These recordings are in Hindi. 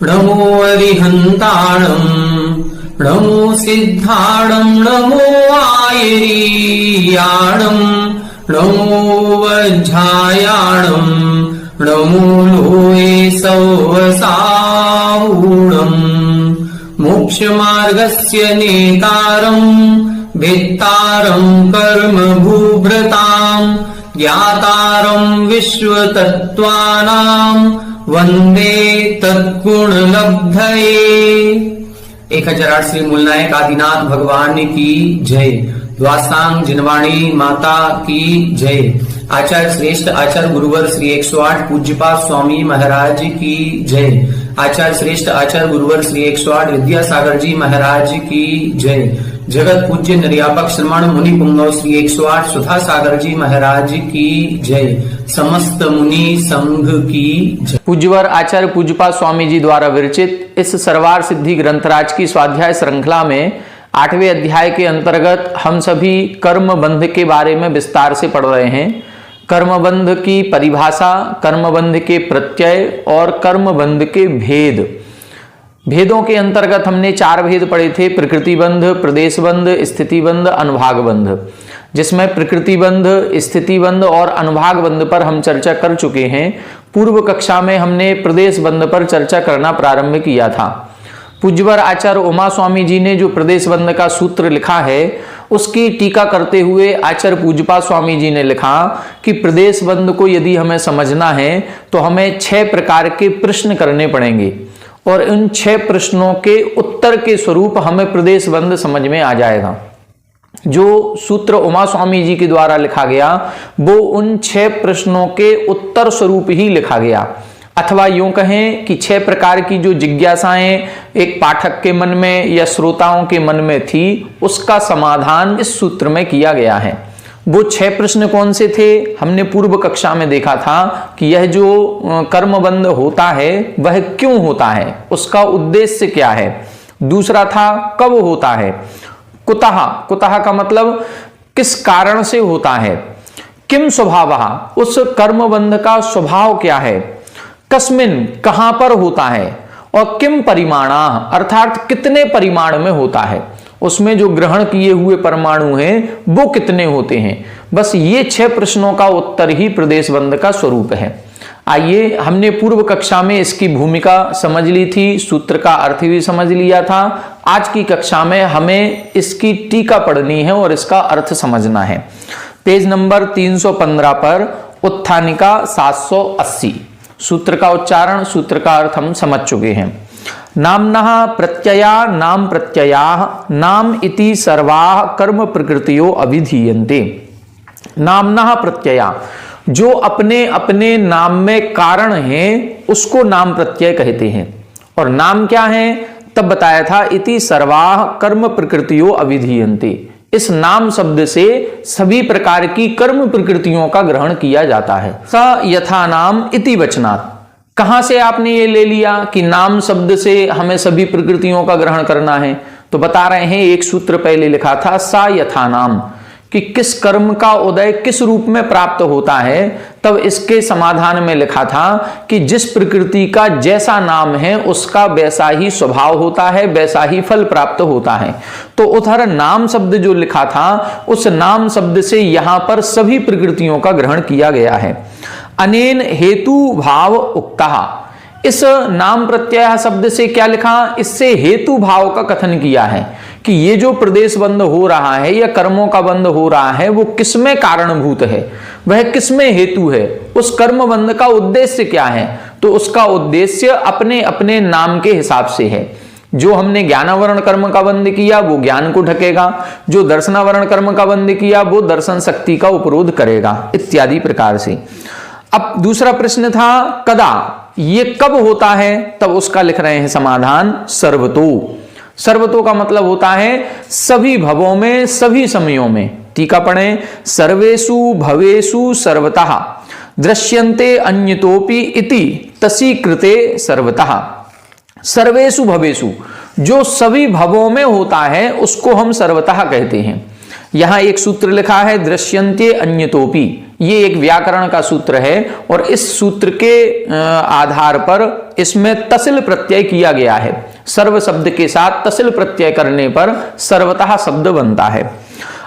नमो अरिहन्ताणं नमो सिद्धाणं नमो आयरीयाणं नमो वज्झायाणं नमो लोये सौवसावूणं मोक्षमार्गस्य नेतारं भेत्तारं कर्मभूभृतां ज्ञातारं विश्वतत्त्वानां वंदे तत्गुणलब्धये। 1008 श्री मूलनायक आदिनाथ भगवान की जय। द्वासांग जिनवाणी माता की जय। आचार्य श्रेष्ठ आचार्य गुरुवर श्री 108 पूज्यपाद स्वामी महाराज की जय। आचार्य श्रेष्ठ आचार्य गुरुवर श्री 108 विद्यासागर जी महाराज की जय। जगत पूज्य निर्यापक श्रमण मुनि पुंगव श्री 108 सुधा सागर जी महाराज की जय। समस्त मुनि संघ की जय। पूज्यवर आचार्य पूज्यपाद स्वामी जी द्वारा विरचित इस सर्वार सिद्धि ग्रंथराज की स्वाध्याय श्रृंखला में 8वें अध्याय के अंतर्गत हम सभी कर्मबंध के बारे में विस्तार से पढ़ रहे हैं। कर्मबंध की परिभाषा, कर्मबंध के प्रत्यय और कर्मबंध के भेद। भेदों के अंतर्गत हमने 4 भेद पढ़े थे: प्रकृति बंध, प्रदेश बंध, स्थिति बंध, अनुभाग बंध, जिसमें प्रकृति बंध, स्थिति बंध और अनुभाग बंध पर हम चर्चा कर चुके हैं। पूर्व कक्षा में हमने प्रदेश बंध पर चर्चा करना प्रारंभ किया था। पूज्यवर आचार्य उमा स्वामी जी ने जो प्रदेश बंध का सूत्र लिखा है उसकी टीका करते हुए आचार्य पूज्यपाद स्वामी जी ने लिखा कि प्रदेश बंध को यदि हमें समझना है तो हमें 6 प्रकार के प्रश्न करने पड़ेंगे और इन 6 प्रश्नों के उत्तर के स्वरूप हमें प्रदेश बंध समझ में आ जाएगा। जो सूत्र उमा स्वामी जी के द्वारा लिखा गया वो उन 6 प्रश्नों के उत्तर स्वरूप ही लिखा गया, अथवा यूं कहें कि 6 प्रकार की जो जिज्ञासाएं एक पाठक के मन में या श्रोताओं के मन में थी उसका समाधान इस सूत्र में किया गया है। वो 6 प्रश्न कौन से थे? हमने पूर्व कक्षा में देखा था कि यह जो कर्मबंध होता है वह क्यों होता है, उसका उद्देश्य क्या है। दूसरा था कब होता है। कुतः, कुतः का मतलब किस कारण से होता है। किम स्वभावः, उस कर्मबंध का स्वभाव क्या है। कस्मिन, कहां पर होता है। और किम परिमाणा, अर्थात कितने परिमाण में होता है, उसमें जो ग्रहण किए हुए परमाणु हैं वो कितने होते हैं। बस ये 6 प्रश्नों का उत्तर ही प्रदेश बंध का स्वरूप है। आइए, हमने पूर्व कक्षा में इसकी भूमिका समझ ली थी, सूत्र का अर्थ भी समझ लिया था। आज की कक्षा में हमें इसकी टीका पढ़नी है और इसका अर्थ समझना है। पेज नंबर 315 पर उत्थानिका 780 सूत्र का उच्चारण, सूत्र का अर्थ हम समझ चुके हैं। नामनः प्रत्यया नाम प्रत्ययाः नाम इति सर्वाः कर्म प्रकृतियो अभिधीयन्ते। नामनः प्रत्यया, जो अपने अपने नाम में कारण हैं उसको नाम प्रत्यय कहते हैं। और नाम क्या है तब बताया था, इति सर्वाः कर्म प्रकृतियो अभिधीयन्ते। इस नाम शब्द से सभी प्रकार की कर्म प्रकृतियों का ग्रहण किया जाता है। स यथा नाम इति वचनात्, कहां से आपने ये ले लिया कि नाम शब्द से हमें सभी प्रकृतियों का ग्रहण करना है। तो बता रहे हैं, एक सूत्र पहले लिखा था सा यथा नाम, कि किस कर्म का उदय किस रूप में प्राप्त होता है। तब इसके समाधान में लिखा था कि जिस प्रकृति का जैसा नाम है उसका वैसा ही स्वभाव होता है, वैसा ही फल प्राप्त होता है। तो उधर नाम शब्द जो लिखा था उस नाम शब्द से यहां पर सभी प्रकृतियों का ग्रहण किया गया है। अनेन हेतु भाव उक्तः, इस नाम प्रत्यय शब्द से क्या लिखा, इससे हेतु भाव का कथन किया है कि ये जो प्रदेश बंध हो रहा है या कर्मों का बंध हो रहा है वो किसमें कारणभूत है, वह किसमें हेतु है, उस कर्म बंध का उद्देश्य क्या है। तो उसका उद्देश्य अपने अपने नाम के हिसाब से है। जो हमने ज्ञानावरण कर्म का बंध किया वो ज्ञान को ढकेगा, जो दर्शनावरण कर्म का बंध किया वो दर्शन शक्ति का उपरोध करेगा, इत्यादि प्रकार से। अब दूसरा प्रश्न था कदा, ये कब होता है, तब उसका लिख रहे हैं समाधान सर्वतो। सर्वतो का मतलब होता है सभी भवों में, सभी समयों में। टीका पढ़ें, सर्वेषु भवेषु सर्वतः दृश्यन्ते अन्यतोपि इति तसी कृते सर्वतः। सर्वेषु भवेषु, जो सभी भवों में होता है उसको हम सर्वतः कहते हैं। यहां एक सूत्र लिखा है दृश्यन्ते अन्यतोपि, ये एक व्याकरण का सूत्र है और इस सूत्र के आधार पर इसमें तसिल प्रत्यय किया गया है। सर्व शब्द के साथ तसिल प्रत्यय करने पर सर्वतः शब्द बनता है।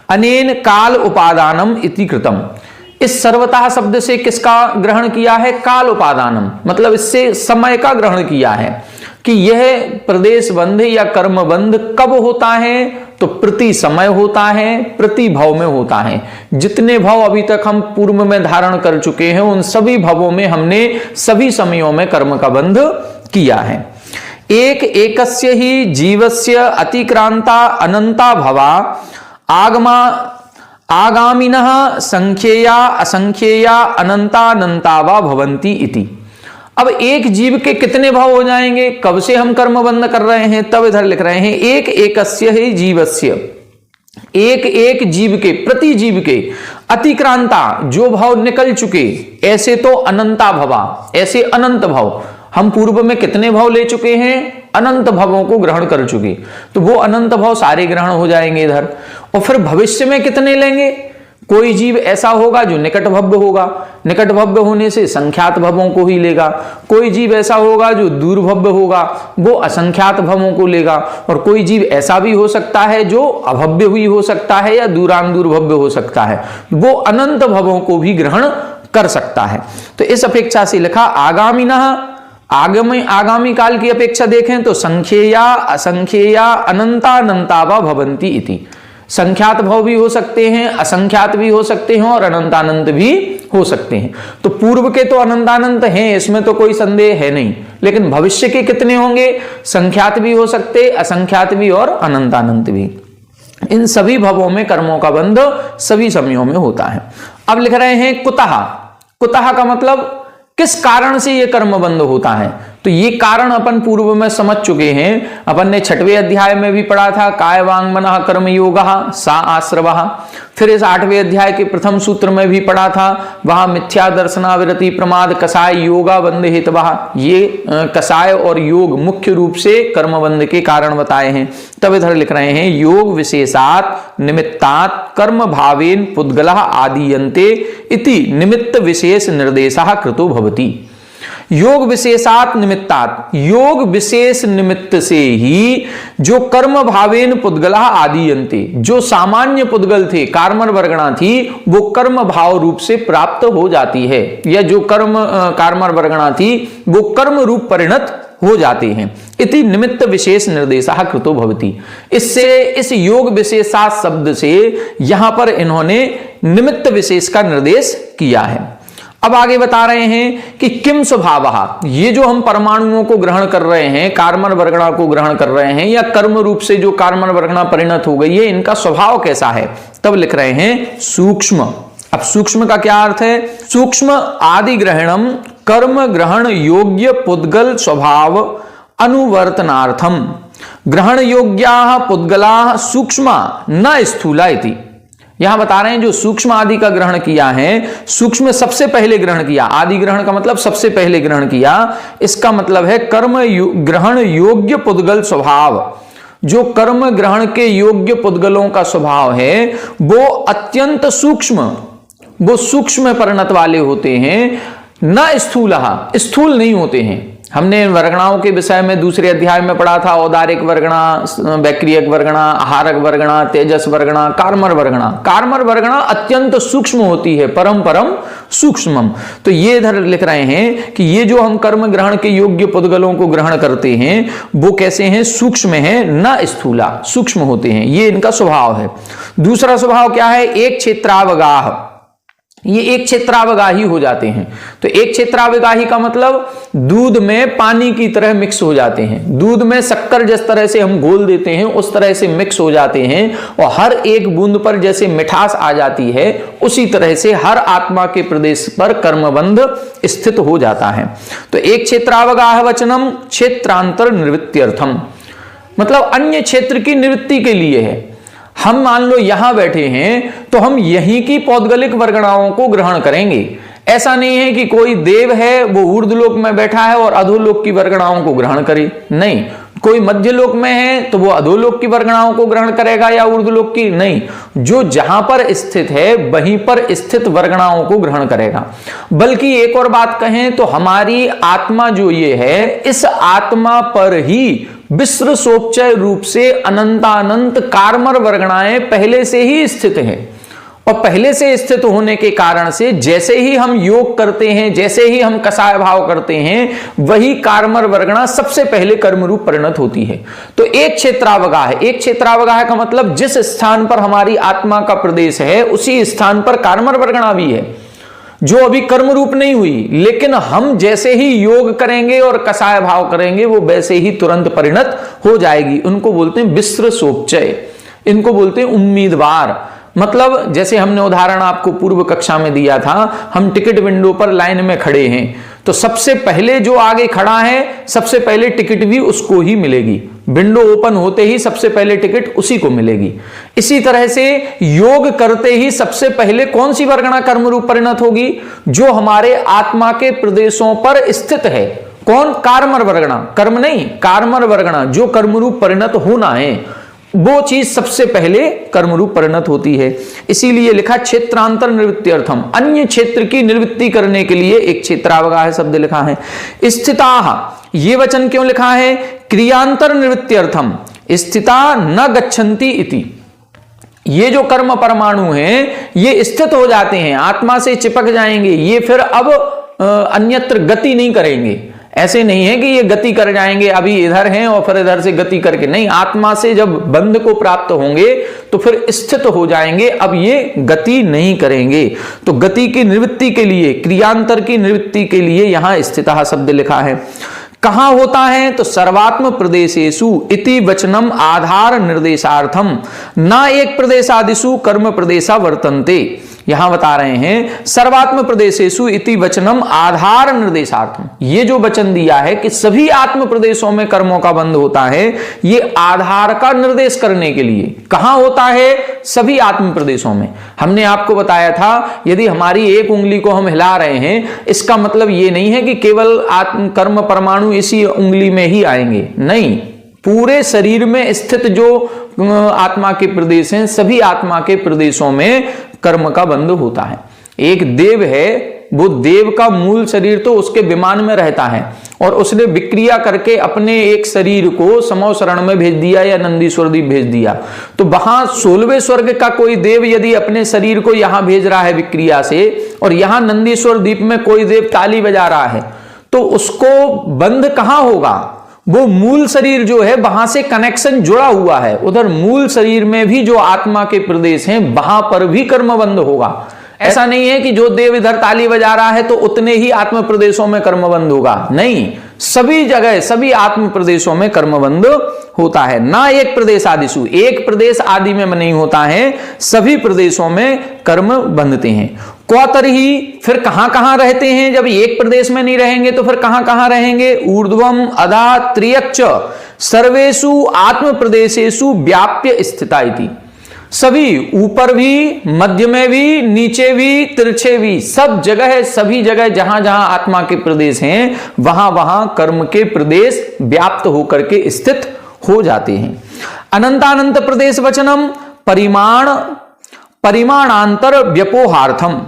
अनेन काल उपादानम इति कृतम, इस सर्वतः शब्द से किसका ग्रहण किया है, काल उपादानम, मतलब इससे समय का ग्रहण किया है कि यह प्रदेश बंध या कर्म बंध कब होता है, तो प्रति समय होता है, प्रति भव में होता है। जितने भव अभी तक हम पूर्व में धारण कर चुके हैं उन सभी भवों में हमने सभी समयों में कर्म का बंध किया है। एक एकस्य ही जीवस्य अतिक्रांता अनंता भवा आगमा आगामिनः संख्येया असंख्येया अनंतानंता वा भवन्ति इति। अब एक जीव के कितने भाव हो जाएंगे, कब से हम कर्म बंध कर रहे हैं, तब इधर लिख रहे हैं एक एकस्य ही जीवस्य, एक एक जीव के, प्रति जीव के अतिक्रांता, जो भाव निकल चुके, ऐसे तो अनंता भवा, ऐसे अनंत भाव। हम पूर्व में कितने भाव ले चुके हैं, अनंत भावों को ग्रहण कर चुके, तो वो अनंत भाव सारे ग्रहण हो जाएंगे इधर। और फिर भविष्य में कितने लेंगे, कोई जीव ऐसा होगा जो निकट भव्य होगा, निकट भव्य होने से संख्यात भवों को ही लेगा। कोई जीव ऐसा होगा जो दूर भव्य होगा, वो असंख्यात भवों को लेगा। और कोई जीव ऐसा भी हो सकता है जो अभव्य हुई हो सकता है या दूरांदूर भव्य हो सकता है, वो अनंत भवों को भी ग्रहण कर सकता है। तो इस अपेक्षा से लिखा आगामिनः, आगामी काल की अपेक्षा देखें तो संख्येया असंख्येया अनंतानंता वा भवन्ति इति। संख्यात भाव भी हो सकते हैं, असंख्यात भी हो सकते हैं और अनंतानंत भी हो सकते हैं। तो पूर्व के तो अनंतानंत हैं, इसमें तो कोई संदेह है नहीं, लेकिन भविष्य के कितने होंगे, संख्यात भी हो सकते, असंख्यात भी और अनंतानंत भी। इन सभी भवों में कर्मों का बंध सभी समयों में होता है। अब लिख रहे हैं कुतः, कुतः का मतलब किस कारण से यह कर्म बंध होता है, तो ये कारण अपन पूर्व में समझ चुके हैं। अपन ने 6वें अध्याय में भी पढ़ा था, काय वांग मनः कर्म योगः सा आश्रवः। फिर इस 8वें अध्याय के प्रथम सूत्र में भी पढ़ा था, वहां मिथ्या दर्शनाविरति प्रमाद कसाय योगा बंध हेतवः। ये कसाय और योग मुख्य रूप से कर्म बंध के कारण बताए हैं। तब इधर लिख रहे हैं योग विशेषात निमित्तात् कर्म भावेन पुद्गलः आदीयन्ते इति निमित्त विशेष निर्देशः कृतो भवति। योग विशेषात निमित्तात्, योग विशेष निमित्त से ही जो कर्म भावेन पुद्गला आदीयन्ते, जो सामान्य पुद्गल थे, कार्मर वर्गणा थी, वो कर्म भाव रूप से प्राप्त हो जाती है, या जो कार्मर वर्गणा थी वो कर्म रूप परिणत हो जाते हैं। इति निमित्त विशेष निर्देशः कृतो भवति। इससे इस योग विशेषात शब्द से यहां पर इन्होंने निमित्त विशेष का निर्देश किया है। अब आगे बता रहे हैं कि किम स्वभावः, ये जो हम परमाणुओं को ग्रहण कर रहे हैं, कार्मर वर्गणा को ग्रहण कर रहे हैं, या कर्म रूप से जो कार्मर वर्गणा परिणत हो गई है, इनका स्वभाव कैसा है। तब लिख रहे हैं सूक्ष्म। अब सूक्ष्म का क्या अर्थ है, सूक्ष्म आदि ग्रहणम कर्म ग्रहण योग्य पुद्गल स्वभाव अनुवर्तनार्थम ग्रहण योग्याः पुद्गलाः सूक्ष्मा न स्थूला इति। यहां बता रहे हैं जो सूक्ष्म आदि का ग्रहण किया है, सूक्ष्म सबसे पहले ग्रहण किया, आदि ग्रहण का मतलब सबसे पहले ग्रहण किया, इसका मतलब है कर्म ग्रहण योग्य पुद्गल स्वभाव। जो कर्म ग्रहण के योग्य पुद्गलों का स्वभाव है वो अत्यंत सूक्ष्म, वो सूक्ष्म परिणत वाले होते हैं, न स्थूलः, स्थूल नहीं होते हैं। हमने वर्गणाओं के विषय में दूसरे अध्याय में पढ़ा था, औदारिक वर्गणा, वैक्रियक वर्गणा, आहारक वर्गणा, तेजस वर्गणा, कार्मर वर्गणा। कार्मर वर्गणा अत्यंत सूक्ष्म होती है, परम परम सूक्ष्मम। तो ये इधर लिख रहे हैं कि ये जो हम कर्म ग्रहण के योग्य पुद्गलों को ग्रहण करते हैं वो कैसे हैं, सूक्ष्म है, न स्थूला, सूक्ष्म होते हैं, ये इनका स्वभाव है। दूसरा स्वभाव क्या है, एक क्षेत्रावगाह, ये एक क्षेत्रावगाही हो जाते हैं। तो एक क्षेत्रावगाही का मतलब दूध में पानी की तरह मिक्स हो जाते हैं, दूध में शक्कर जिस तरह से हम घोल देते हैं उस तरह से मिक्स हो जाते हैं, और हर एक बूंद पर जैसे मिठास आ जाती है उसी तरह से हर आत्मा के प्रदेश पर कर्मबंध स्थित हो जाता है। तो एक क्षेत्रावगाह वचनम क्षेत्रांतर निवृत्त्यर्थम, मतलब अन्य क्षेत्र की निवृत्ति के लिए है। हम मान लो यहां बैठे हैं तो हम यहीं की पौद्गलिक वर्गणाओं को ग्रहण करेंगे। ऐसा नहीं है कि कोई देव है वो ऊर्ध्वलोक में बैठा है और अधोलोक की वर्गणाओं को ग्रहण करे, नहीं। कोई मध्यलोक में है तो वो अधोलोक की वर्गणाओं को ग्रहण करेगा या ऊर्ध्वलोक की, नहीं। जो जहां पर स्थित है वहीं पर स्थित वर्गणाओं को ग्रहण करेगा। बल्कि एक और बात कहें तो हमारी आत्मा जो ये है, इस आत्मा पर ही विश्व सोपचय रूप से अनंतानंत कार्मर वर्गणाएं पहले से ही स्थित हैं, और पहले से स्थित होने के कारण से जैसे ही हम योग करते हैं, जैसे ही हम कसाय भाव करते हैं, वही कार्मर वर्गणा सबसे पहले कर्म रूप परिणत होती है। तो एक क्षेत्रावगाह है। एक क्षेत्रावगाह का मतलब जिस स्थान पर हमारी आत्मा का प्रदेश है उसी स्थान पर कार्मर वर्गणा भी है, जो अभी कर्म रूप नहीं हुई, लेकिन हम जैसे ही योग करेंगे और कसाय भाव करेंगे वो वैसे ही तुरंत परिणत हो जाएगी। उनको बोलते हैं विश्व सोपचय, इनको बोलते हैं उम्मीदवार। मतलब जैसे हमने उदाहरण आपको पूर्व कक्षा में दिया था, हम टिकट विंडो पर लाइन में खड़े हैं तो सबसे पहले जो आगे खड़ा है सबसे पहले टिकट भी उसको ही मिलेगी, विंडो ओपन होते ही सबसे पहले टिकट उसी को मिलेगी। इसी तरह से योग करते ही सबसे पहले कौन सी वर्गणा कर्म रूप परिणत होगी? जो हमारे आत्मा के प्रदेशों पर स्थित है। कौन? कार्मर वर्गणा, कर्म नहीं, कार्मर वर्गणा, जो कर्म रूप परिणत होना है वो चीज सबसे पहले कर्म रूप परिणत होती है। इसीलिए लिखा क्षेत्रांतर निवृत्त्यर्थम, अन्य क्षेत्र की निवृत्ति करने के लिए एक क्षेत्रावगाह शब्द लिखा है। स्थिताः, ये वचन क्यों लिखा है? क्रियांतर निवृत्त्यर्थम, स्थिता न गच्छन्ति इति। ये जो कर्म परमाणु हैं ये स्थित हो जाते हैं, आत्मा से चिपक जाएंगे, ये फिर अब अन्यत्र गति नहीं करेंगे। ऐसे नहीं है कि ये गति कर जाएंगे, अभी इधर हैं और फिर इधर से गति करके, नहीं। आत्मा से जब बंध को प्राप्त होंगे तो फिर स्थित हो जाएंगे, अब ये गति नहीं करेंगे। तो गति की निवृत्ति के लिए, क्रियांतर की निवृत्ति के लिए यहां स्थितः शब्द लिखा है। कहां होता है? तो सर्वात्म प्रदेशेषु इति वचनम आधार निर्देशार्थम न एक प्रदेशादिषु कर्म प्रदेशा वर्तन्ते। यहां बता रहे हैं सर्वात्म प्रदेशेषु इति वचनम आधार निर्देशार्थम, ये जो वचन दिया है कि सभी आत्म प्रदेशों में कर्मों का बंध होता है, ये आधार का निर्देश करने के लिए। कहां होता है? सभी आत्म प्रदेशों में। हमने आपको बताया था यदि हमारी एक उंगली को हम हिला रहे हैं, इसका मतलब ये नहीं है कि केवल आत्म कर्म परमाणु इसी उंगली में ही आएंगे, नहीं। पूरे शरीर में स्थित जो आत्मा के प्रदेश हैं, सभी आत्मा के प्रदेशों में कर्म का बंध होता है। एक देव है, वो देव का मूल शरीर तो उसके विमान में रहता है और उसने विक्रिया करके अपने एक शरीर को समौ शरण में भेज दिया या नंदीश्वर द्वीप भेज दिया। तो वहां 16वें स्वर्ग का कोई देव यदि अपने शरीर को यहां भेज रहा है विक्रिया से, और यहां नंदीश्वर द्वीप में कोई देव ताली बजा रहा है, तो उसको बंध कहां होगा? वो मूल शरीर जो है वहां से कनेक्शन जुड़ा हुआ है, उधर मूल शरीर में भी जो आत्मा के प्रदेश हैं वहां पर भी कर्मबंध होगा। ऐसा नहीं है कि जो देव इधर ताली बजा रहा है तो उतने ही आत्म प्रदेशों में कर्मबंध होगा, नहीं। सभी जगह सभी आत्म प्रदेशों में कर्मबंध होता है। ना एक प्रदेश आदिशु, एक प्रदेश आदि में नहीं होता है, सभी प्रदेशों में कर्म बंधते हैं। क्वतरहि, फिर कहां कहां रहते हैं? जब एक प्रदेश में नहीं रहेंगे तो फिर कहां कहां रहेंगे? ऊर्ध्वम अधा त्रियक्च सर्वेषु आत्म प्रदेशेषु व्याप्य स्थिता इति। सभी, ऊपर भी, मध्य में भी, नीचे भी, तिरछे भी, सब जगह, सभी जगह जहां जहां आत्मा के प्रदेश हैं वहां वहां कर्म के प्रदेश व्याप्त होकर के स्थित हो जाते हैं। अनंतानंत प्रदेश वचनम परिमाणांतर व्यपोहार्थम।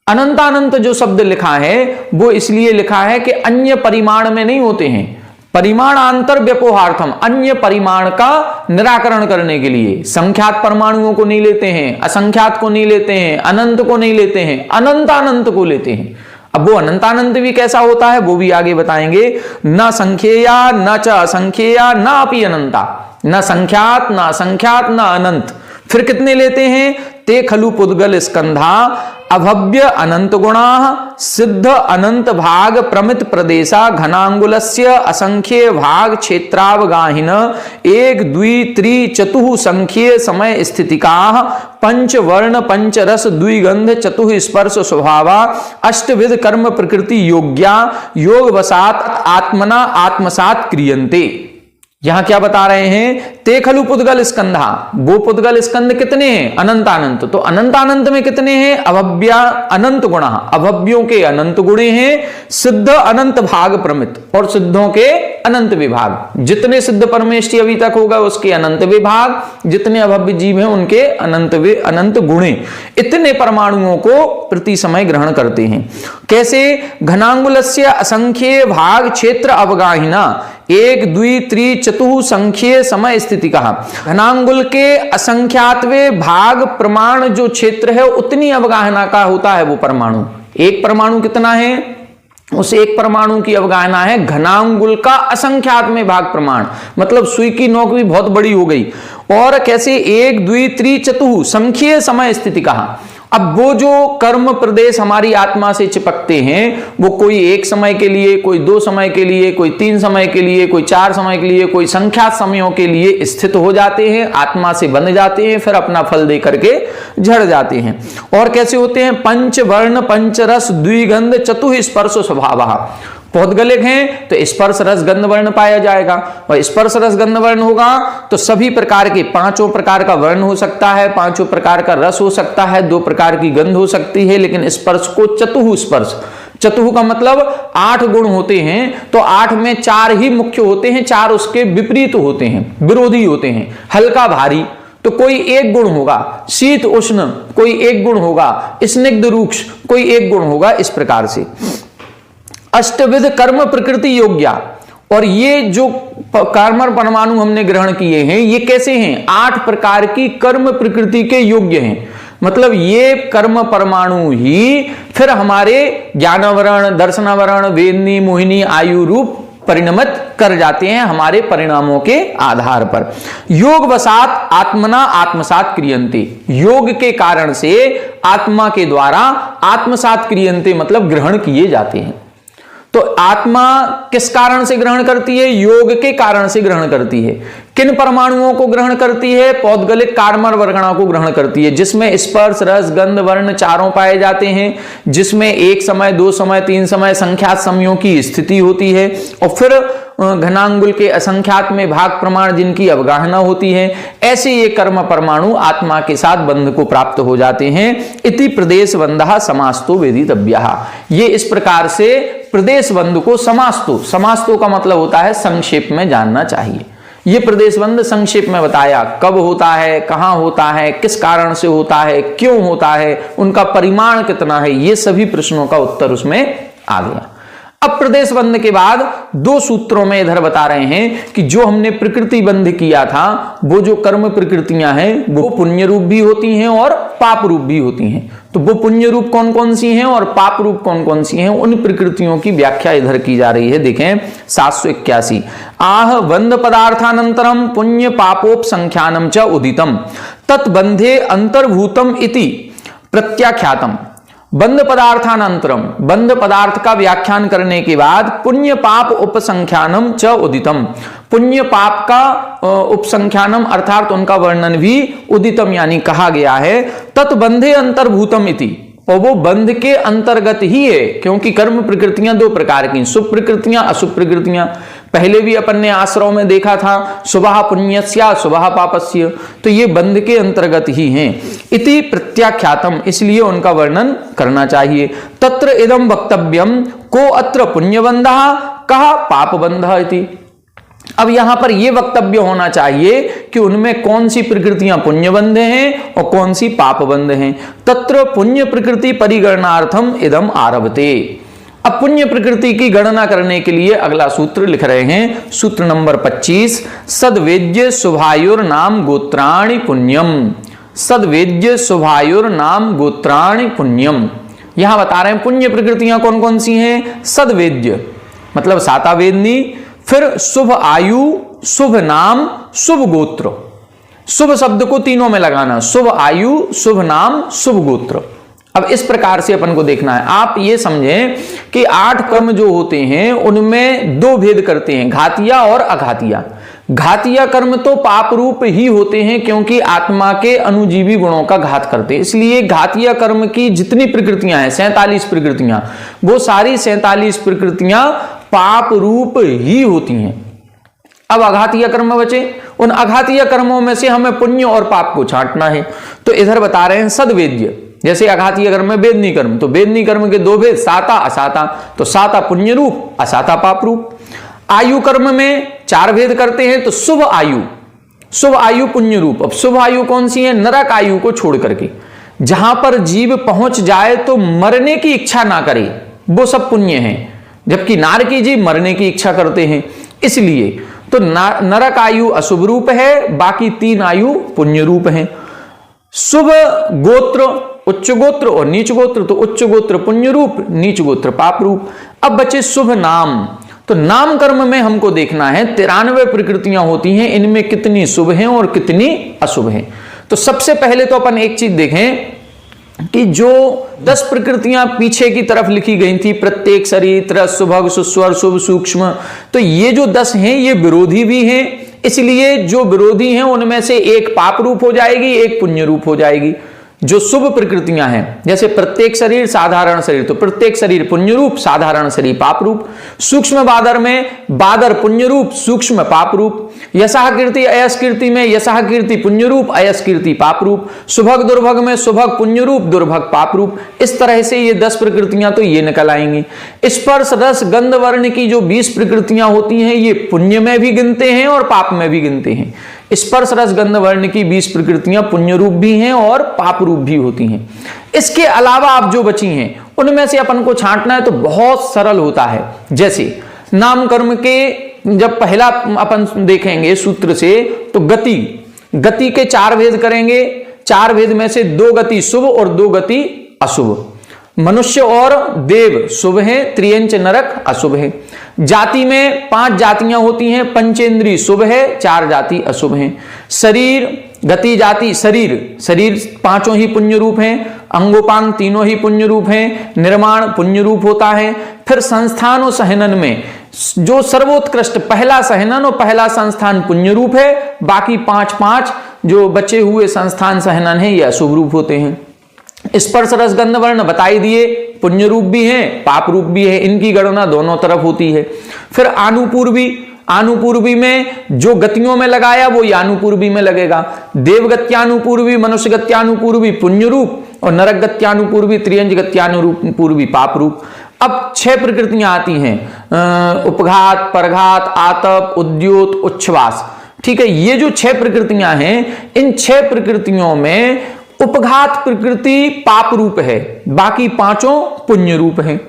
अनंतानंत जो शब्द लिखा है वो इसलिए लिखा है कि अन्य परिमाण में नहीं होते हैं। परिमाणांतर व्यपोहार्थम, अन्य परिमाण का निराकरण करने के लिए। संख्यात परमाणुओं को नहीं लेते हैं, असंख्यात को नहीं लेते हैं, अनंत को नहीं लेते हैं, अनंतानंत को लेते हैं। अब वो अनंतानंत भी कैसा होता है वो भी आगे बताएंगे। न संख्येया न च असंख्येया न अपि अनंता, न संख्यात न असंख्यात न अनंत। फिर कितने लेते हैं? ते खलु पुद्गल स्कंधा अभव्य अनंत गुणा सिद्ध अनंत भाग प्रमित प्रदेशा घनांगुलस्य असंख्य भाग क्षेत्रावगाहिन एक द्वि त्रि चतुः संख्य समय स्थितिका पंच वर्ण पंच रस द्विगंध चतुः स्पर्श स्वभावा अष्टविध कर्म प्रकृति योग्या योग वसात आत्मना आत्मसात क्रियन्ते। यहां क्या बता रहे हैं? ते खलु पुद्गल स्कंधा, वो पुद्गल स्कंद कितने हैं? अनंत अनंत। तो अनंत अनंत में कितने हैं? अभव्या अनंत गुणा, अभव्यों के अनंत गुणे हैं, सिद्ध अनंत भाग प्रमित, और सिद्धों के अनंत विभाग। जितने सिद्ध परमेष्टि अभी तक होगा उसके अनंत विभाग, जितने अभव्य जीव हैं उनके अनंत गुणे। इतने परमाणुओं को प्रति समय ग्रहण करते हैं। कैसे? घनांगुलस्य असंख्य भाग क्षेत्र अवगाहिना एक द्वि त्रि चतुः संख्य समय स्थिति कहा। घनांगुल के असंख्यातवे भाग प्रमाण जो क्षेत्र है उतनी अवगाहना का होता है वो परमाणु। एक परमाणु कितना है? उस एक परमाणु की अवगाहना है घनांगुल का असंख्यात में भाग प्रमाण, मतलब सुई की नोक भी बहुत बड़ी हो गई। और कैसे? एक द्वि त्रि चतुः संख्य समय स्थिति कहा। अब वो जो कर्म प्रदेश हमारी आत्मा से चिपकते हैं वो कोई एक समय के लिए, कोई दो समय के लिए, कोई तीन समय के लिए, कोई चार समय के लिए, कोई संख्यात समयों के लिए स्थित हो जाते हैं, आत्मा से बंध जाते हैं, फिर अपना फल दे करके झड़ जाते हैं। और कैसे होते हैं? पंच वर्ण पंच रस द्विगंध चतुः स्पर्श स्वभावः। पौद्गलिक हैं तो स्पर्श रस गंध वर्ण पाया जाएगा, और स्पर्श रस गंध वर्ण होगा तो सभी प्रकार के पांचों प्रकार का वर्ण हो सकता है, पांचों प्रकार का रस हो सकता है, दो प्रकार की गंध हो सकती है। लेकिन स्पर्श को चतुः स्पर्श, चतुः का मतलब 8 गुण होते हैं, तो 8 में 4 ही मुख्य होते हैं, 4 उसके विपरीत होते हैं, विरोधी होते हैं। हल्का भारी तो कोई एक गुण होगा, शीत उष्ण कोई एक गुण होगा, स्निग्ध रूक्ष कोई एक गुण होगा, इस प्रकार से। अष्टविध कर्म प्रकृति योग्या, और ये जो कर्म परमाणु हमने ग्रहण किए हैं ये कैसे हैं? 8 प्रकार की कर्म प्रकृति के योग्य हैं। मतलब ये कर्म परमाणु ही फिर हमारे ज्ञानावरण, दर्शनावरण, वेदनी, मोहिनी, आयु रूप परिणमित कर जाते हैं हमारे परिणामों के आधार पर। योग वसात आत्मना आत्मसात क्रियन्ते, योग के कारण से आत्मा के द्वारा आत्मसात क्रियन्ते मतलब ग्रहण किए जाते हैं। तो आत्मा किस कारण से ग्रहण करती है? योग के कारण से ग्रहण करती है। किन परमाणुओं को ग्रहण करती है? पौद्गलिक कार्मर वर्गणा को ग्रहण करती है, जिसमें स्पर्श रस गंध वर्ण चारों पाए जाते हैं, जिसमें एक समय, दो समय, तीन समय संख्यात समयों की स्थिति होती है, और फिर घनांगुल के असंख्यात में भाग प्रमाण जिनकी अवगाहना होती है। ऐसे ये कर्म परमाणु आत्मा के साथ बंध को प्राप्त हो जाते हैं। इति प्रदेश बंधः समास्तो वेदितव्यः। ये इस प्रकार से प्रदेश बंध को समास्तो का मतलब होता है संक्षेप में जानना चाहिए। ये प्रदेश बंध संक्षेप में बताया, कब होता है, कहां होता है, किस कारण से होता है, क्यों होता है, उनका परिमाण कितना है, ये सभी प्रश्नों का उत्तर उसमें आ गया। अब प्रदेश बंध के बाद 2 सूत्रों में इधर बता रहे हैं कि जो हमने प्रकृति बंध किया था वो जो कर्म प्रकृतियां हैं वो पुण्य रूप भी होती हैं और पाप रूप भी होती हैं। तो वो पुण्य रूप कौन कौन सी हैं और पाप रूप कौन कौन सी हैं, उन प्रकृतियों की व्याख्या इधर की जा रही है। देखें 781। आह बंध पदार्थानंतरम पुण्य पापोप संख्यानम च उदितम तत्बंधे अंतर्भूतम इति प्रत्याख्यातम। बंध पदार्थानंतरम, बंध पदार्थ का व्याख्यान करने के बाद पुण्य पाप उपसंख्यानम च उदितम, पुण्य पाप का उपसंख्यानम अर्थात उनका वर्णन भी उदितम यानी कहा गया है। तत्बंधे अंतर्भूतम इति, और वो बंध के अंतर्गत ही है, क्योंकि कर्म प्रकृतियां 2 प्रकार की, शुभ प्रकृतियां अशुभ प्रकृतियां। पहले भी अपन ने आश्रव में देखा था, शुभः पुण्यस्य शुभः पापस्य, तो ये बंध के अंतर्गत ही हैं। इति प्रत्याख्यातम, इसलिए उनका वर्णन करना चाहिए। तत्र इदम वक्तव्यम को अत्र पुण्यबंधः कहा पापबंधः इति। अब यहां पर यह वक्तव्य होना चाहिए कि उनमें कौन सी प्रकृतियां पुण्यबंध हैं और कौन सी पापबंध हैं। तत्र पुण्य प्रकृति परिगणनार्थम इदम आरभते। अब पुण्य प्रकृति की गणना करने के लिए अगला सूत्र लिख रहे हैं, सूत्र नंबर 25। सद्वेद्य शुभायुर नाम गोत्राणि पुण्यम, सद्वेद्य शुभायुर नाम गोत्राणि पुण्यम। यहां बता रहे हैं पुण्य प्रकृतियां कौन कौन सी हैं। सद्वेद्य मतलब सातावेदनी, फिर शुभ आयु, शुभ नाम, शुभ गोत्र, शुभ शब्द को तीनों में लगाना, शुभ आयु, शुभ नाम, शुभ गोत्र। अब इस प्रकार से अपन को देखना है। आप ये समझें कि 8 कर्म जो होते हैं उनमें 2 भेद करते हैं, घातिया और अघातिया। घातिया कर्म तो पाप रूप ही होते हैं, क्योंकि आत्मा के अनुजीवी गुणों का घात करते हैं। इसलिए घातिया कर्म की जितनी प्रकृतियां हैं, 47 प्रकृतियां, वो सारी 47 प्रकृतियां पाप रूप ही होती हैं। अब अघातिया कर्म बचे, उन अघातिया कर्मों में से हमें पुण्य और पाप को छांटना है। तो इधर बता रहे हैं सदवेद्य। जैसे अघातिया कर्म में वेदनी कर्म, तो वेदनी कर्म के 2 भेद, साता असाता। तो साता पुण्य रूप, असाता पाप रूप। आयु कर्म में 4 भेद करते हैं, तो शुभ आयु, शुभ आयु पुण्य रूप। अब शुभ आयु कौन सी है? नरक आयु को छोड़ करके, जहां पर जीव पहुंच जाए तो मरने की इच्छा ना करे, वो सब पुण्य है। जबकि नारकी जीव मरने की इच्छा करते हैं, इसलिए तो नरक आयु अशुभ रूप है, बाकी 3 आयु पुण्य रूप है। शुभ गोत्र, उच्च गोत्र और नीच गोत्र, तो उच्च गोत्र पुण्य रूप, नीच गोत्र पाप रूप। अब बचे शुभ नाम। तो नाम कर्म में हमको देखना है 93 प्रकृतियां होती हैं, इनमें कितनी शुभ हैं और कितनी अशुभ हैं। तो सबसे पहले तो अपन एक चीज देखें कि जो 10 प्रकृतियां पीछे की तरफ लिखी गई थी, प्रत्येक शरीर, त्रस, सुभग, सुस्वर, शुभ, सूक्ष्म, तो ये जो 10 हैं ये विरोधी भी हैं। इसलिए जो विरोधी हैं उनमें से एक पाप रूप हो जाएगी, एक पुण्य रूप हो जाएगी। जो शुभ प्रकृतियां हैं, जैसे प्रत्येक शरीर, साधारण शरीर, तो प्रत्येक शरीर पुण्य रूप, साधारण शरीर पाप रूप। सूक्ष्म बादर में बादर पुण्य रूप, सूक्ष्म पाप रूप। यशः कीर्ति अयस कीर्ति में यशः कीर्ति पुण्य रूप, अयस कीर्ति पाप रूप। सुभग दुर्भग में सुभग पुण्य रूप, दुर्भग पाप रूप। इस तरह से ये 10 प्रकृतियां तो ये निकल आएंगी। स्पर्श रस गंध वर्ण की जो 20 प्रकृतियां होती हैं, ये पुण्य में भी गिनते हैं और पाप में भी गिनते हैं। स्पर्श रस गंध वर्ण की 20 प्रकृतियां पुण्य रूप भी हैं और पाप रूप भी होती हैं। इसके अलावा आप जो बची हैं उनमें से अपन को छांटना है तो बहुत सरल होता है। जैसे नाम कर्म के जब पहला अपन देखेंगे सूत्र से, तो गति, गति के 4 भेद करेंगे। 4 भेद में से 2 गति शुभ और 2 गति अशुभ। मनुष्य और देव शुभ है, त्रियंच नरक अशुभ है। जाति में 5 जातियां होती हैं, पंचेंद्रिय शुभ है, 4 जाति अशुभ हैं। शरीर, गति, जाति, शरीर, शरीर 5 ही पुण्य रूप हैं। अंगोपांग तीनों ही पुण्य रूप हैं। निर्माण पुण्य रूप होता है। फिर संस्थान और सहनन में जो सर्वोत्कृष्ट पहला सहनन और पहला संस्थान पुण्य रूप है, बाकी 5 जो बचे हुए संस्थान सहनन है ये अशुभ रूप होते हैं। स्पर्श रस गंध वर्ण बताई दिए, पुण्य रूप भी है, पाप रूप भी है, इनकी गणना दोनों तरफ होती है। फिर आनुपूर्वी, आनुपूर्वी में जो गतियों में लगाया वो यानुपूर्वी में लगेगा। देवगत्यानुपूर्वी, मनुष्य गत्यानुपूर्वी पुण्य रूप और नरक गत्यानुपूर्वी, त्रियंज गत्यानुपूर्वी पाप रूप। अब 6 प्रकृतियां आती हैं, उपघात, परघात, आतप, उद्योत, उच्छ्वास। ठीक है, ये जो 6 प्रकृतियां हैं, इन 6 प्रकृतियों में उपघात प्रकृति पाप रूप है, बाकी 5 पुण्य रूप है।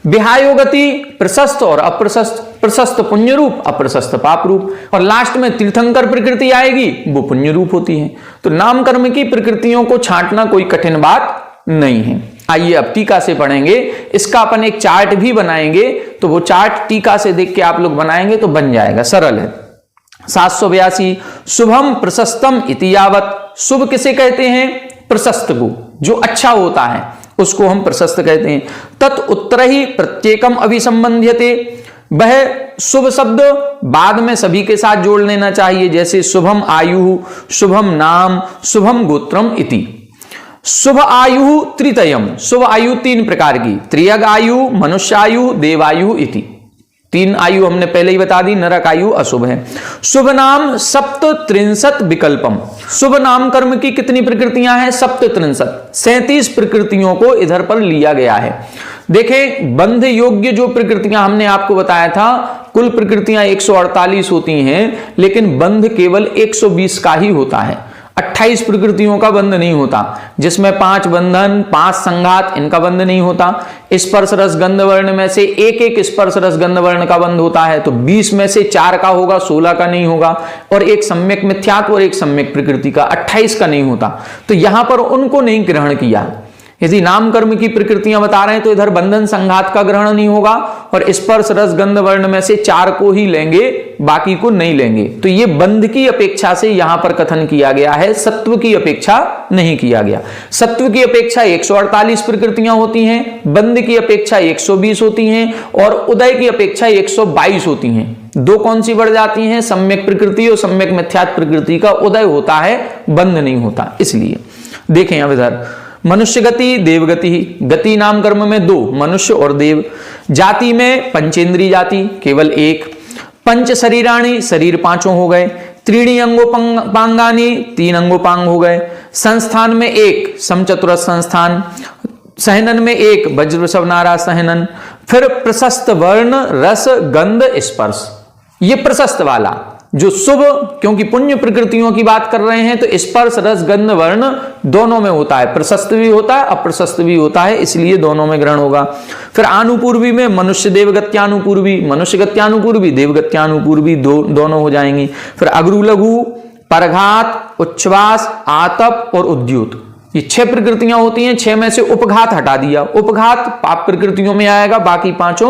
विहायोगति प्रशस्त और अप्रशस्त, प्रशस्त पुण्य रूप, अप्रशस्त पाप रूप। और लास्ट में तीर्थंकर प्रकृति आएगी, वो पुण्य रूप होती है। तो नाम कर्म की प्रकृतियों को छांटना कोई कठिन बात नहीं है। आइए अब टीका से पढ़ेंगे। इसका अपन एक चार्ट भी बनाएंगे, तो वो चार्ट टीका से देख के आप लोग बनाएंगे तो बन जाएगा, सरल है। 782 शुभम प्रशस्तम इति यावत। शुभ किसे कहते हैं? प्रशस्त को, जो अच्छा होता है उसको हम प्रशस्त कहते हैं। तत् उत्तर ही प्रत्येकम अभिसंबंध्यते। वह शुभ शब्द बाद में सभी के साथ जोड़ लेना चाहिए, जैसे शुभम आयु, शुभम नाम, शुभम गोत्रम इति। शुभ आयु त्रितयम, शुभ आयु 3 प्रकार की, त्रियग आयु, मनुष्यायु, देवायु इति। 3 आयु हमने पहले ही बता दी, नरक आयु अशुभ है। शुभ नाम 37 विकल्पम। शुभ नाम कर्म की कितनी प्रकृतियां हैं? 37, 37 प्रकृतियों को इधर पर लिया गया है। देखें, बंध योग्य जो प्रकृतियां हमने आपको बताया था, कुल प्रकृतियां 148 होती हैं, लेकिन बंध केवल 120 का ही होता है। 28 प्रकृतियों का बंध नहीं होता, जिसमें 5 बंधन, 5 संघात, इनका बंध नहीं होता। स्पर्श रस गंध वर्ण में से एक स्पर्श रस गंध वर्ण का बंध होता है, तो 20 में से 4 का होगा, 16 का नहीं होगा। और एक सम्यक मिथ्यात्व और एक सम्यक प्रकृति का, 28 का नहीं होता। तो यहां पर उनको नहीं ग्रहण किया। यदि नाम कर्म की प्रकृतियां बता रहे हैं तो इधर बंधन संघात का ग्रहण नहीं होगा और स्पर्श रस गंध वर्ण में से 4 को ही लेंगे, बाकी को नहीं लेंगे। तो ये बंध की अपेक्षा से यहां पर कथन किया गया है, सत्व की अपेक्षा नहीं किया गया। सत्व की अपेक्षा 148 प्रकृतियां होती हैं, बंध की अपेक्षा 120 होती हैं और उदय की अपेक्षा 122 होती हैं। दो कौन सी बढ़ जाती हैं? सम्यक प्रकृति और सम्यक मिथ्यात्व प्रकृति का उदय होता है, बंध नहीं होता। इसलिए देखें अब इधर मनुष्य गति, देवगति। गति नाम कर्म में 2, मनुष्य और देव। जाति में पंचेंद्री जाति केवल 1। पंच शरीराणी, शरीर 5 हो गए। त्रीणी अंगोपांगानी, 3 अंगोपांग हो गए। संस्थान में 1, समचतुरस्र संस्थान। सहनन में 1, वज्र वृषभ नारा सहनन। फिर प्रशस्त वर्ण, रस गंध स्पर्श। ये प्रशस्त वाला जो शुभ, क्योंकि पुण्य प्रकृतियों की बात कर रहे हैं तो स्पर्श रस गंध वर्ण दोनों में होता है, प्रशस्त भी होता है अप्रशस्त भी होता है, इसलिए दोनों में ग्रहण होगा। फिर आनुपूर्वी में मनुष्य देवगत्यानुपूर्वी, मनुष्य गत्यानुपूर्वी देवगत्यानुपूर्वी दोनों हो जाएंगे। फिर अग्रु लघु, परघात, उच्छ्वास, आतप और उद्युत, ये 6 प्रकृतियां होती हैं। 6 में से उपघात हटा दिया, उपघात पाप प्रकृतियों में आएगा, बाकी 5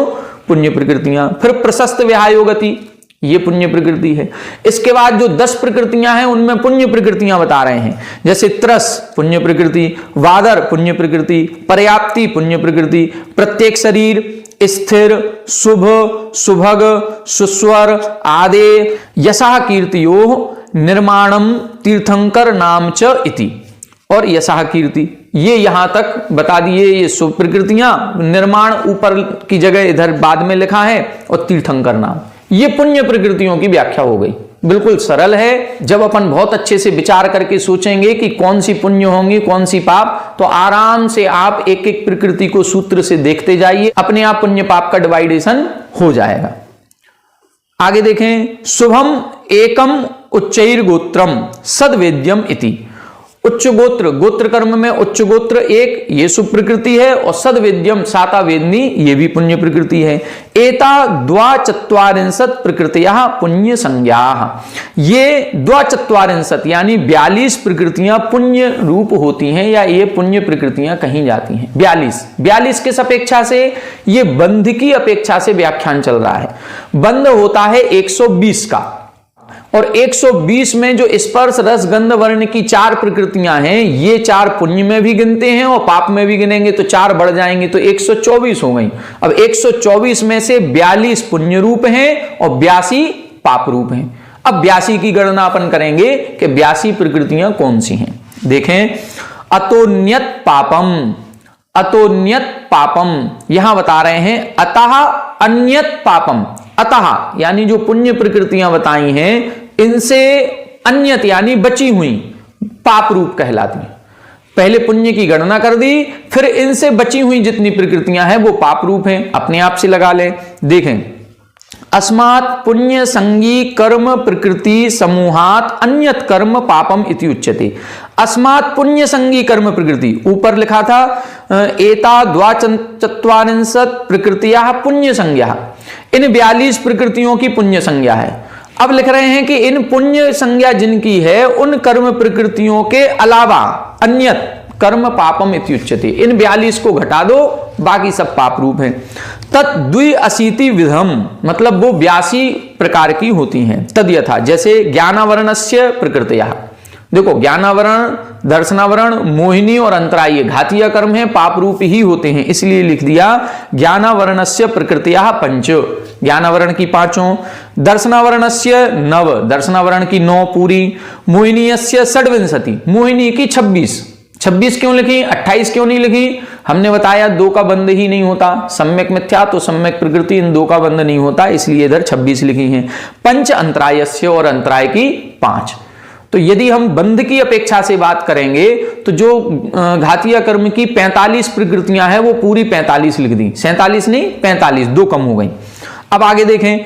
पुण्य प्रकृतियां। फिर प्रशस्त विहायोगति, ये पुण्य प्रकृति है। इसके बाद जो 10 प्रकृतियां हैं उनमें पुण्य प्रकृतियां बता रहे हैं, जैसे त्रस पुण्य प्रकृति, वादर पुण्य प्रकृति, पर्याप्ति पुण्य प्रकृति, प्रत्येक शरीर, स्थिर, शुभ, सुभग, सुस्वर आदि, यशः कीर्तियो निर्माणम तीर्थंकर नाम च इति। और यशः कीर्ति, ये यहां तक बता दिए, ये शुभ प्रकृतियां, निर्माण ऊपर की जगह इधर बाद में लिखा है, और तीर्थंकर नाम, ये पुण्य प्रकृतियों की व्याख्या हो गई। बिल्कुल सरल है। जब अपन बहुत अच्छे से विचार करके सोचेंगे कि कौन सी पुण्य होंगी कौन सी पाप, तो आराम से आप एक एक प्रकृति को सूत्र से देखते जाइए, अपने आप पुण्य पाप का डिवाइडेशन हो जाएगा। आगे देखें, शुभम एकम उच्चैर गोत्रम सद्वेद्यम इति। उच्च गोत्र, गोत्र कर्म में उच्च गोत्र 1, ये शुभ प्रकृति है, और सद्वेद्यम साता वेदनी, ये भी पुण्य प्रकृति है। एता द्वाचत्वारिंशत् प्रकृतियाः पुण्य संज्ञाः, ये द्वाचत्वारिंशत् यानी 42 प्रकृतियां पुण्य रूप होती हैं, या ये पुण्य प्रकृतियां कहीं जाती हैं। 42 किस अपेक्षा से? ये बंध की अपेक्षा से व्याख्यान चल रहा है। बंध होता है 120 का, और 120 में जो स्पर्श रस गंध वर्ण की 4 प्रकृतियां हैं, ये 4 पुण्य में भी गिनते हैं और पाप में भी गिनेंगे तो 4 बढ़ जाएंगे तो 124 हो गई। अब 124 में से 42 पुण्य रूप हैं और 82 पाप रूप हैं। अब 82 की गणना अपन करेंगे कि 82 प्रकृतियां कौन सी हैं। देखें, अतोन्यत पापम, अतोन्यत पापम यहां बता रहे हैं, अतः अन्यत पापम। अतः यानी जो पुण्य प्रकृतियां बताई हैं, इनसे अन्यत यानी बची हुई पाप रूप कहलाती हैं। पहले पुण्य की गणना कर दी, फिर इनसे बची हुई जितनी प्रकृतियां हैं वो पाप रूप हैं। अपने आप से लगा ले। देखें, अस्मात् पुण्य संगी कर्म प्रकृति समूहात अन्यत कर्म पापम इति उच्यते। अस्मात् पुण्य संगी कर्म प्रकृति, ऊपर लिखा था एता द्वाचत्वारिंशत् प्रकृतियाः पुण्य संज्ञा, इन 42 प्रकृतियों की पुण्य संज्ञा है। अब लिख रहे हैं कि इन पुण्य संज्ञा जिनकी है, उन कर्म प्रकृतियों के अलावा अन्यत कर्म पापम इति उच्यते, इन 42 को घटा दो, बाकी सब पाप रूप हैं। तत् 82 विधम, मतलब वो 82 प्रकार की होती हैं। तद यथा, जैसे ज्ञानावरणस्य प्रकृतियाः, देखो ज्ञानावरण, दर्शनावरण, मोहिनी और अंतराय घातीय कर्म है, पाप रूप ही होते हैं, इसलिए लिख दिया ज्ञानावरणस्य प्रकृतियाः 5, ज्ञानावरण की 5, दर्शनावरणस्य 9, दर्शनावरण की 9 पूरी, मोहिनीयस्य 26, मोहिनी की 26 क्यों लिखी, 28 क्यों नहीं लिखी? हमने बताया 2 का बंध ही नहीं होता, सम्यक मिथ्या तो सम्यक प्रकृति, इन 2 का बंध नहीं होता, इसलिए इधर 26 लिखी हैं। 5 अंतरायस्य, और अंतराय की 5। तो यदि हम बंध की अपेक्षा से बात करेंगे तो जो घातीय कर्म की 45 प्रकृतियां हैं वो पूरी 45 लिख दी, 47 नहीं 45, 2 कम हो गई। अब आगे देखें,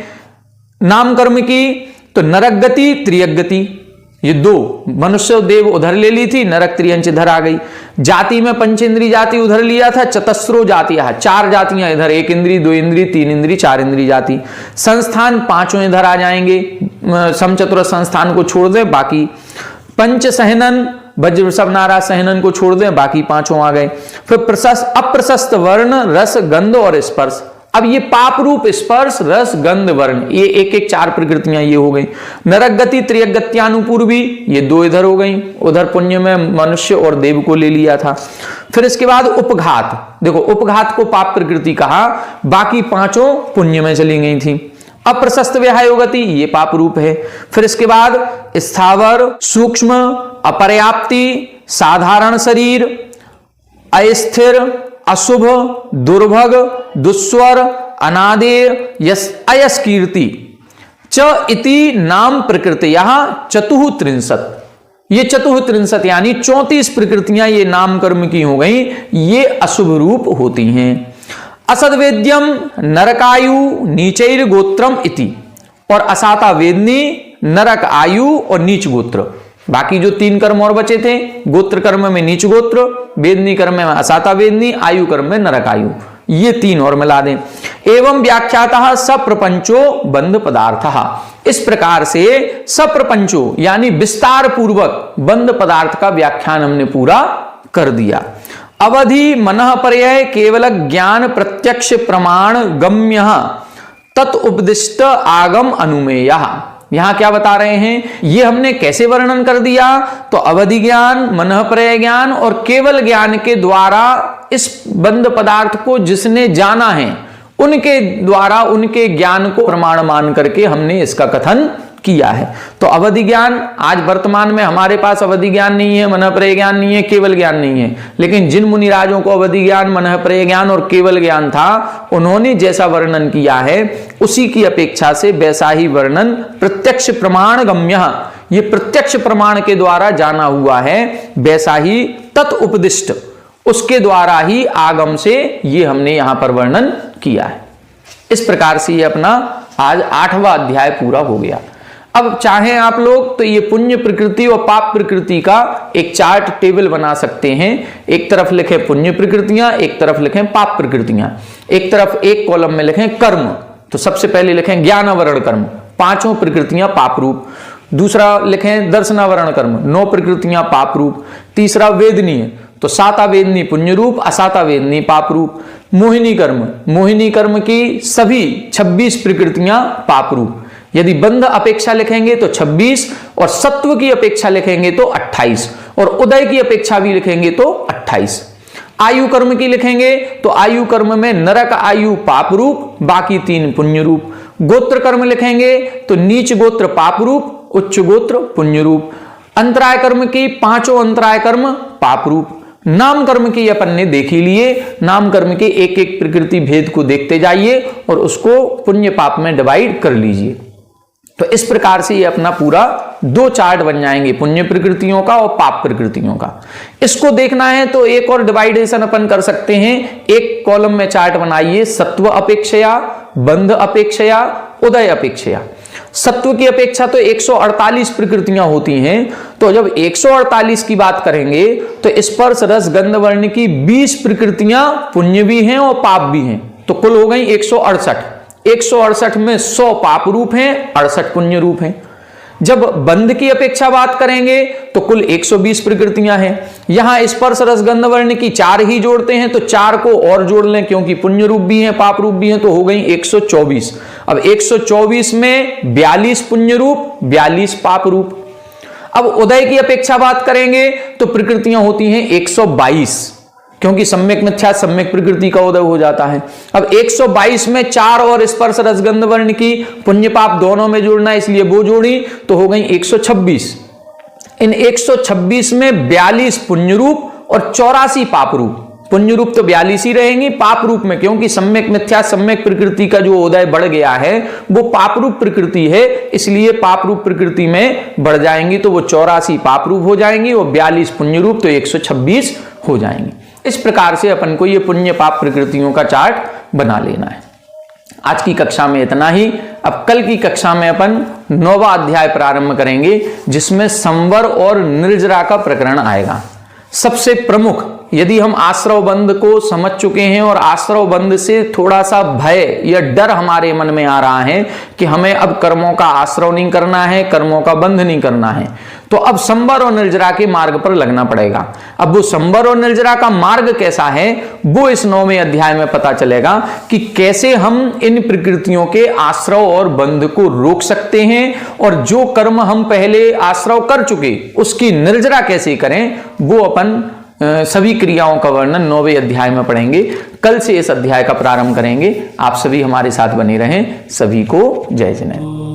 नाम कर्म की तो नरक गति, त्रियक गति, ये 2, मनुष्य देव उधर ले ली थी, नरक त्रियंच इधर आ गई। जाति में पंचेंद्री जाति उधर लिया था, चतस्रो जाति, 4 जातियां इधर, 1 इंद्री, 2 इंद्री, 3 इंद्री, 4 इंद्री जाति। संस्थान 5 इधर आ जाएंगे, समचतुर संस्थान को छोड़ दे, बाकी पंच सहनन, वज्र वृषभ नारा सहनन को छोड़ दें, बाकी पांचों आ गए। फिर प्रशस्त अप्रशस्त वर्ण, रस गंध और स्पर्श। अब ये पाप रूप, स्पर्श, रस गंध वर्ण, ये एक एक 4 प्रकृतियां ये हो गई। नरक गति, त्रियगत्यानुपूर्वी, ये 2 इधर हो गई, उधर पुण्य में मनुष्य और देव को ले लिया था। फिर इसके बाद उपघात, देखो उपघात को पाप प्रकृति कहा, बाकी पांचों पुण्य में चली गई थी। अप्रशस्त विहायोगति, ये पाप रूप है। फिर इसके बाद स्थावर, सूक्ष्म, अपर्याप्ति, साधारण शरीर, अस्थिर, अशुभ, दुर्भग, दुस्वर, अनादेय, अयस कीर्ति च इति नाम प्रकृति, यहां चतुःत्रिंशत्, ये चतुःत्रिंशत् यानी 34 प्रकृतियां ये नाम कर्म की हो गई, ये अशुभ रूप होती हैं। असदवेद्यम नरकायु नीचैर गोत्रम इति, और असाता वेदनी, नरक आयु और नीच गोत्र। बाकी जो 3 कर्म और बचे थे, गोत्र कर्म में नीच गोत्र, वेदनी कर्म में असाता वेदनी, आयु कर्म में नरक आयु, ये 3 और मिला दें। एवं व्याख्यातः सप्रपंचो बंध पदार्थ, इस प्रकार से सप्रपंचो यानी विस्तार पूर्वक बंध पदार्थ का व्याख्यान हमने पूरा कर दिया। अवधि मनः पर्यय केवल ज्ञान प्रत्यक्ष प्रमाण गम्य तत् उपदिष्ट आगम अनुमेय। यहां क्या बता रहे हैं, ये हमने कैसे वर्णन कर दिया, तो अवधि ज्ञान, मनः पर्यय ज्ञान और केवल ज्ञान के द्वारा इस बंध पदार्थ को जिसने जाना है, उनके द्वारा उनके ज्ञान को प्रमाण मान करके हमने इसका कथन किया है। तो अवधि ज्ञान, आज वर्तमान में हमारे पास अवधि ज्ञान नहीं है, मनः पर्यय ज्ञान नहीं है, केवल ज्ञान नहीं है, लेकिन जिन मुनिराजों को अवधि ज्ञान, मनः पर्यय ज्ञान और केवल ज्ञान था, उन्होंने जैसा वर्णन किया है उसी की अपेक्षा से वैसा ही वर्णन प्रत्यक्ष प्रमाण गम्य, ये प्रत्यक्ष प्रमाण के द्वारा जाना हुआ है, वैसा ही तत् उपदिष्ट, उसके द्वारा ही आगम से ये हमने यहां पर वर्णन किया है। इस प्रकार से ये अपना आज 8वां अध्याय पूरा हो गया। अब चाहें आप लोग तो ये पुण्य प्रकृति और पाप प्रकृति का एक चार्ट टेबल बना सकते हैं। एक तरफ लिखें पुण्य प्रकृतियां, एक तरफ लिखें पाप प्रकृतियां, एक तरफ एक कॉलम में लिखें कर्म, तो सबसे पहले लिखें ज्ञानावरण कर्म, 5 प्रकृतियां पाप रूप। दूसरा लिखें दर्शनावरण कर्म, 9 प्रकृतियां पाप रूप। तीसरा वेदनीय, तो साता वेदनी पुण्य रूप, असाता वेदनी पाप रूप। मोहिनी कर्म, मोहिनी कर्म की सभी 26 प्रकृतियां पाप रूप। यदि बंध अपेक्षा लिखेंगे तो 26 और सत्व की अपेक्षा लिखेंगे तो 28 और उदय की अपेक्षा भी लिखेंगे तो 28। आयु कर्म की लिखेंगे तो आयु कर्म में नरक आयु पाप रूप, बाकी 3 पुण्य रूप। गोत्र कर्म लिखेंगे तो नीच गोत्र पाप रूप, उच्च गोत्र पुण्य रूप। अंतराय कर्म की 5 अंतराय कर्म पाप रूप। नाम कर्म की अपन ने देख ही लिए, नाम कर्म के एक एक प्रकृति भेद को देखते जाइए और उसको पुण्य पाप में डिवाइड कर लीजिए। तो इस प्रकार से ये अपना पूरा 2 चार्ट बन जाएंगे, पुण्य प्रकृतियों का और पाप प्रकृतियों का। इसको देखना है तो एक और डिवाइडेशन अपन कर सकते हैं। एक कॉलम में चार्ट बनाइए सत्व अपेक्षया, बंध अपेक्षया, उदय अपेक्षया। सत्व की अपेक्षा तो 148 प्रकृतियां होती हैं, तो जब 148 की बात करेंगे तो स्पर्श रस गंध वर्ण की 20 प्रकृतियां पुण्य भी हैं और पाप भी हैं, तो कुल हो गई 168। 168 में 100 पाप रूप हैं, 68 पुण्य रूप हैं। जब बंध की अपेक्षा बात करेंगे तो कुल 120 प्रकृतियां हैं। यहां स्पर्श रस गंध वर्ण की 4 ही जोड़ते हैं तो 4 को और जोड़ लें, क्योंकि पुण्य रूप भी हैं पाप रूप भी हैं, तो हो गई 124। अब 124 में 42 पुण्य रूप, 42 पाप रूप। अब उदय की अपेक्षा बात करेंगे तो प्रकृतियां होती हैं 122, क्योंकि सम्यक मिथ्या सम्यक प्रकृति का उदय हो जाता है। अब 122 में 4 और स्पर्श रसगंध वर्ण की पुण्य पाप दोनों में जोड़ना, इसलिए वो जोड़ी तो हो गई 126। इन 126 में 42 पुण्य रूप और 84 पाप रूप। पुण्य रूप तो 42 ही रहेंगी, पाप रूप में क्योंकि सम्यक मिथ्या सम्यक प्रकृति का जो उदय बढ़ गया है वो पाप रूप प्रकृति है, इसलिए पाप रूप प्रकृति में बढ़ जाएंगी तो वो 84 पाप रूप हो जाएंगी और 42 पुण्य रूप तो 126 हो जाएंगी। इस प्रकार से अपन को ये पुण्य पाप प्रकृतियों का चार्ट बना लेना है। आज की कक्षा में इतना ही। अब कल की कक्षा में अपन 9वां अध्याय प्रारंभ करेंगे, जिसमें संवर और निर्जरा का प्रकरण आएगा। सबसे प्रमुख यदि हम आश्रव बंध को समझ चुके हैं और आश्रव बंध से थोड़ा सा भय या डर हमारे मन में आ रहा है कि हमें अब कर्मों का आश्रव नहीं करना है, कर्मों का बंध नहीं करना है, तो अब संबर और निर्जरा के मार्ग पर लगना पड़ेगा। अब वो संबर और निर्जरा का मार्ग कैसा है वो इस 9वें अध्याय में पता चलेगा कि कैसे हम इन प्रकृतियों के आश्रव और बंध को रोक सकते हैं और जो कर्म हम पहले आश्रव कर चुके उसकी निर्जरा कैसे करें, वो अपन सभी क्रियाओं का वर्णन 9वें अध्याय में पढ़ेंगे। कल से इस अध्याय का प्रारंभ करेंगे। आप सभी हमारे साथ बने रहें। सभी को जय जिनेन्द्र।